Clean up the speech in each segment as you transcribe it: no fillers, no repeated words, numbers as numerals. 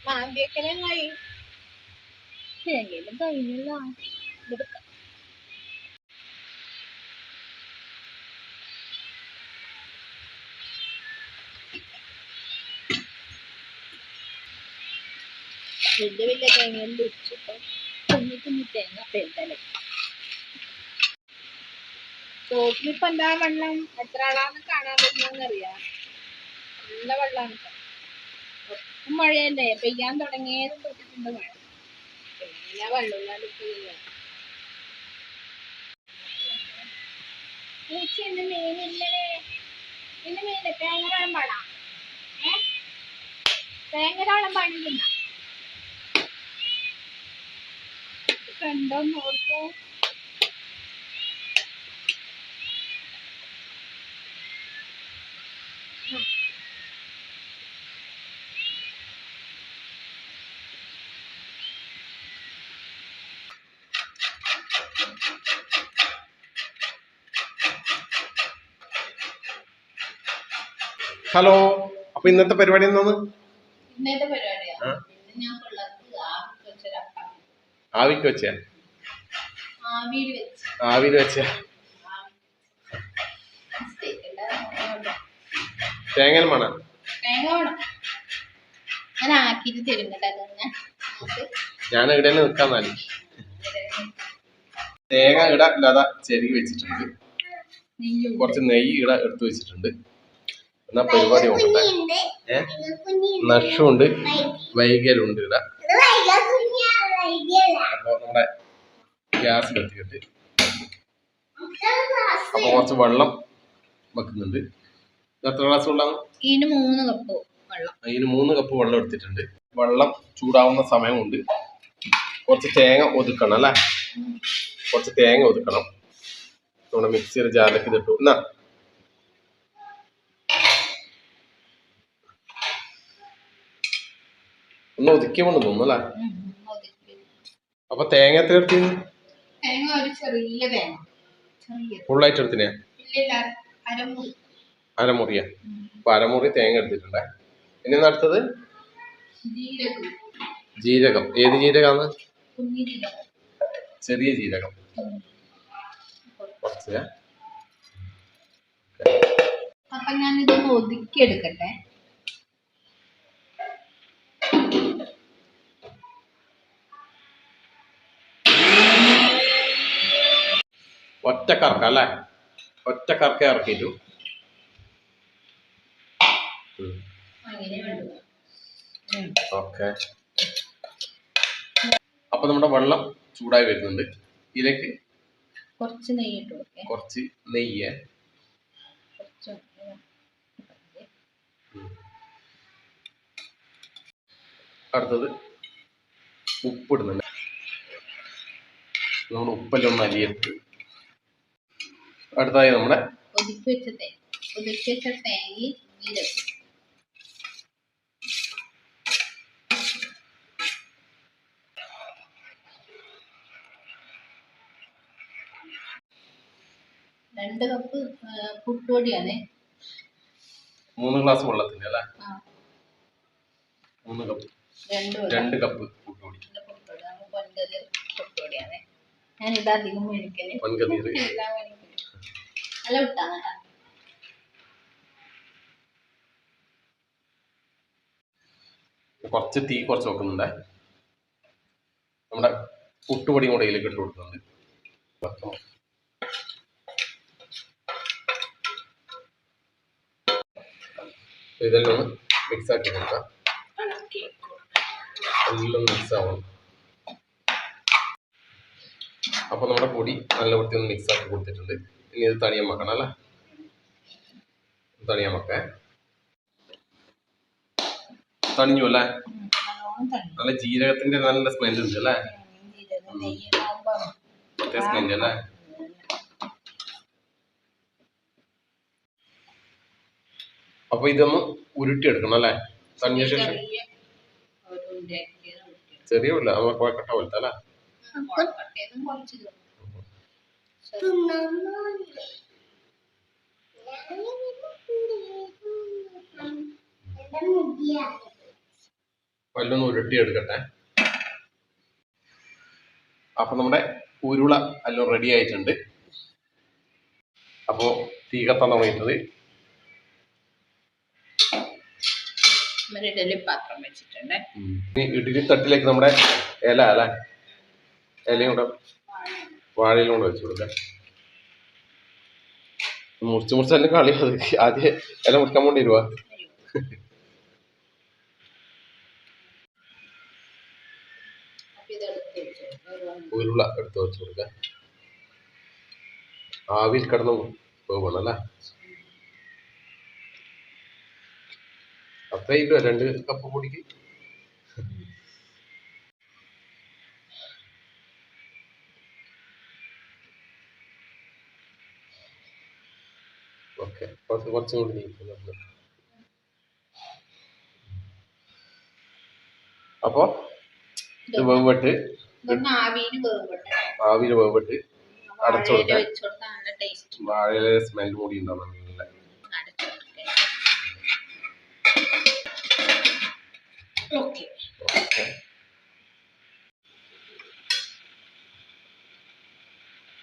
മാന്തിയക്കനായി എങ്കിലും കഴിഞ്ഞില്ല. വലിയ വലിയ തേങ്ങ വെച്ചിപ്പം കുഞ്ഞി കുഞ്ഞി തേങ്ങ പെരുത്തല്. തോട്ടിലിപ്പോ എന്താ വെള്ളം എത്ര ആളാന്ന് കാണാൻ പറ്റുന്നറിയാം. നല്ല വെള്ളമാണ് ഇപ്പൊ. ഒട്ടും മഴയല്ലേ, പെയ്യാൻ തുടങ്ങിയതും തൊട്ടിട്ടുണ്ട് മഴ. എല്ലാ വെള്ളമില്ലാണ്ട് ഇന്ന് മീനില്ലേ? ഇന്ന് മീന് തേങ്ങ പാടാ. തേങ്ങ പണിയില്ല. കണ്ടോ നോക്കൂ. ഹലോ, അപ്പൊ ഇന്നത്തെ പരിപാടി എന്താണ്? ഇന്നത്തെ പരിപാടിയാ ആവിക്ക് വെച്ച ആവിയിൽ വെച്ച തേങ്ങ വേണം. ഞാൻ ഇവിടെ തന്നെ നിൽക്കാൻ നാല് തേങ്ങ ഇട ഇല്ലാതെ ചെരുകി വെച്ചിട്ടുണ്ട്. കുറച്ച് നെയ്യ് ഇട എടുത്തു വെച്ചിട്ടുണ്ട്. എന്നാ പരിപാടി നോക്കട്ടെ. നഷുണ്ട്, വൈകലുണ്ട് ഇട. അപ്പൊ നമ്മുടെ ഗ്യാസ് കത്തിയിട്ട് അപ്പൊ കുറച്ച് വെള്ളം വെക്കുന്നുണ്ട്. എത്ര ഗ്ലാസ് വെള്ളമാണ്? ഇതിന് 3 കപ്പ് വെള്ളം. അതിന് 3 കപ്പ് വെള്ളം എടുത്തിട്ടുണ്ട്. വെള്ളം ചൂടാവുന്ന സമയം കൊണ്ട് കുറച്ച് തേങ്ങ ഒതുക്കണം അല്ലേ? കുറച്ച് തേങ്ങ ഒതുക്കണം. നമ്മുടെ മിക്സിയുടെ ജാറിലേക്ക് ഇതിട്ടു. എന്നാ ഒന്ന് ഒതുക്കിയോണ്ട് തോന്നുന്നു അല്ലേ? അപ്പൊ തേങ്ങ എത്ര എടുത്തു? ഫുള്ളായിട്ട് എടുത്തിനെ? അരമുറിയാ. അപ്പൊ അരമുറി തേങ്ങ എടുത്തിട്ടുണ്ടേ. ഇനി അടുത്തത് ജീരകം. ഏത് ജീരകാണ്? ചെറിയ ജീരകം കുറച്ച്. അപ്പൊ ഞാനിതൊന്ന് ഒതുക്കി എടുക്കട്ടെ. ഒറ്റ കറക്ക അല്ലേ? ഒറ്റ കറക്ക ഇറക്കിട്ടു. ഓക്കെ. അപ്പൊ നമ്മുടെ വെള്ളം ചൂടായി വരുന്നുണ്ട്. ഇതിലേക്ക് കുറച്ച് നെയ്യ് ഇട്ടു. കുറച്ച് നെയ്യ്. അടുത്തത് ഉപ്പിടുന്നുണ്ട്. നമ്മൾ ഉപ്പെല്ലാം ഒന്ന് അലിയിട്ട്. അടുത്തായി നമ്മുടെ ഒതുക്കി വെച്ച തേങ്ങ രണ്ട് കപ്പ് പുട്ടുപൊടിയാണ്. 3 ഗ്ലാസ് വെള്ളത്തിന് അല്ലേ? 3 കപ്പ്. 2 കപ്പ് പുട്ടുപൊടി. പുട്ടുപൊടിയാണ്. ഞാൻ ഇതധികം മേടിക്കല്. നല്ല വിട്ടാണ്. കുറച്ച് തീ കുറച്ച് വെക്കുന്നുണ്ട്. നമ്മുടെ പുട്ടുപൊടി കൂടെ ഇതിലേക്ക് ഇട്ട് കൊടുക്കുന്നുണ്ട്. ഇതെല്ലാം ഒന്ന് മിക്സ് ആക്കി കൊടുക്കാം. എല്ലാം മിക്സ് ആവണം. അപ്പൊ നമ്മുടെ പൊടി നല്ല വൃത്തി ഒന്ന് മിക്സ് ആക്കി കൊടുത്തിട്ടുണ്ട്. ഇനി ഇത് തണിയാൻ വെക്കണം അല്ലേ? തണിയാൻ വെക്കേ. തണിഞ്ഞു അല്ലേ? നല്ല ജീരകത്തിന്റെ നല്ല സ്മെല്ല് ഉണ്ട് അല്ലേ? സ്മെല്ല് അല്ലേ? അപ്പൊ ഇതൊന്ന് ഉരുട്ടിയെടുക്കണം അല്ലേ? തണിഞ്ഞ ശേഷം ചെറിയ നമ്മളെ കോഴക്കട്ട പോലത്തെ അല്ലേ? പല്ലൊന്ന് ഉരുട്ടിയെടുക്കട്ടെ. അപ്പൊ നമ്മുടെ ഉരുള എല്ലാം റെഡി ആയിട്ടുണ്ട്. അപ്പോ തീ കത്താൻ തുടങ്ങിയിട്ടത് ഇഡലി പാത്രം വെച്ചിട്ടുണ്ട്. ഇഡലി തട്ടിലേക്ക് നമ്മുടെ ഇല അല്ലെ, ഇലയും കൂടെ വാഴയിലും കൂടെ വെച്ചു കൊടുക്കാം. മുറിച്ച് കളി അത് ആദ്യം ഇല മുറിക്കാൻ വേണ്ടി വരുവാ. ഉരുള എടുത്ത് വെച്ചു കൊടുക്കാം. ആവിയിൽ കിടന്ന് പോകണം അല്ലേ. അത്രയും 2 കപ്പ് പൊടിക്ക് ഓക്കെ. കുറച്ചും കൂടി നീക്കുന്നു. അപ്പൊ ഇത് വേവിട്ട് ആവിയിൽ വേവിട്ട് അടച്ചു കൊടുക്കാൻ. വാഴയിലെ സ്മെൽ കൂടി ഉണ്ടാവും.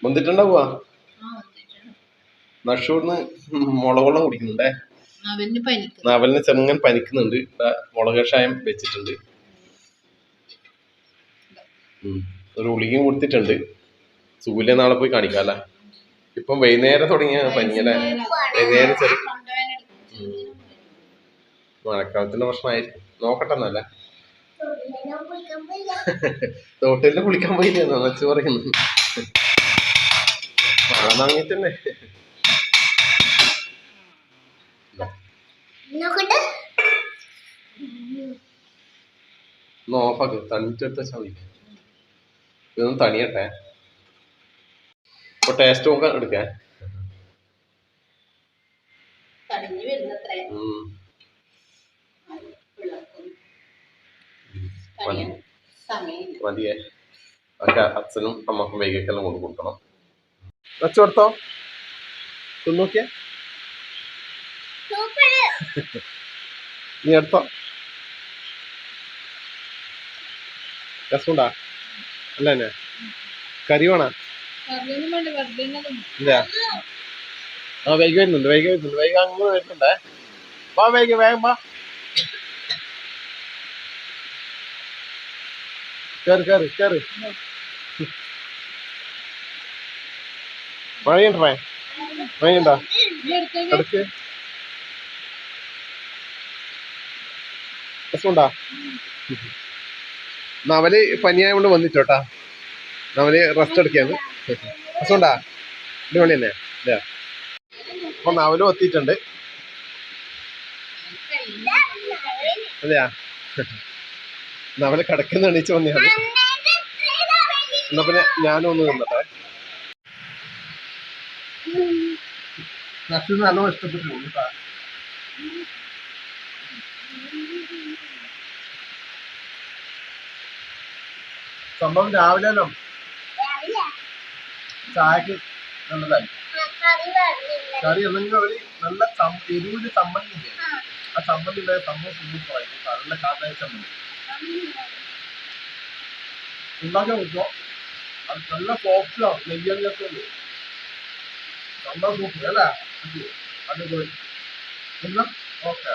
വന്നിട്ടുണ്ടാവുക. നഷൂർന്ന് മുളക് വെള്ളം കുടിക്കുന്നുണ്ടേ. അവലിന് ചെറുങ്ങനെ പനിക്കുന്നുണ്ട്. മുളക് കഷായം വെച്ചിട്ടുണ്ട്. ഒരു ഗുളികയും കൊടുത്തിട്ടുണ്ട്. സൂര്യ നാളെ പോയി കാണിക്കാല്ലേ. ഇപ്പം വൈകുന്നേരം തുടങ്ങിയ പനിയല്ലേ. വൈകുന്നേരം മഴക്കാലത്തിന്റെ പ്രശ്നമായിരിക്കും. നോക്കട്ടെ എന്നല്ല. തോട്ടില് കുളിക്കാൻ പോയില്ലേ നനച്ചു പറയുന്നു. മഴ വാങ്ങിട്ടല്ലേ. ഒന്ന് ഓഫാക്ക്. തണിച്ചെടുത്ത ചവില്ല. ഇതൊന്ന് തണിയട്ടെ. ഇപ്പൊ ടേസ്റ്റ് നോക്കാൻ എടുക്കാൻ. മതിയേ. ഒക്കെ അച്ഛനും അമ്മക്കും വൈകിട്ടെല്ലാം കൊണ്ട് കൊടുക്കണം. വെച്ചു കൊടുത്തോ. തിന്നോക്കിയ നീ എടുത്തോ. രസമുണ്ടാ അല്ല തന്നെ. കറി വേണോ? ഇല്ല. ആ വൈകി വരുന്നുണ്ട്. വൈകി അങ്ങനെ വരുന്നുണ്ടേ. വാ വൈകി വേഗം വാ. കേറ്. മഴയുണ്ടോ? എടുക്ക്. രസമുണ്ടാ? നവല് പനിയായ കൊണ്ട് വന്നിട്ടോട്ടാ. നവല് റെസ്റ്റ് എടുക്കാണ്. രസമുണ്ടാ? അടിപൊളി തന്നെ. അപ്പൊ നവലും എത്തിയിട്ടുണ്ട്. അതെയാ? നവല് കിടക്കുന്ന എണീച്ച് വന്നെയാണ്. എന്നാ പിന്നെ ഞാനും ഒന്ന് നിന്നട്ടെ. നഷ്ടം നല്ലോണം ഇഷ്ടപ്പെട്ടു. സംഭവം രാവിലെ ചായക്ക് നല്ലതായി. കറി എന്തെങ്കിലും അവര് നല്ല എരിവില് ചമ്മന്തി ഇല്ലേ, ആ ചമ്മന്തി ഉണ്ടായ സംഭവം സൂപ്പറായിരിക്കും. നല്ല കാതായ ചമ്മന്തി ഉണ്ടാക്കാൻ പറ്റുമോ? അത് നല്ല സോഫ്റ്റാവും. നെയ്യൊക്കെ ഉണ്ട്. നല്ല സൂപ്പർ അല്ലേ? അത് പോയി. ഓക്കെ.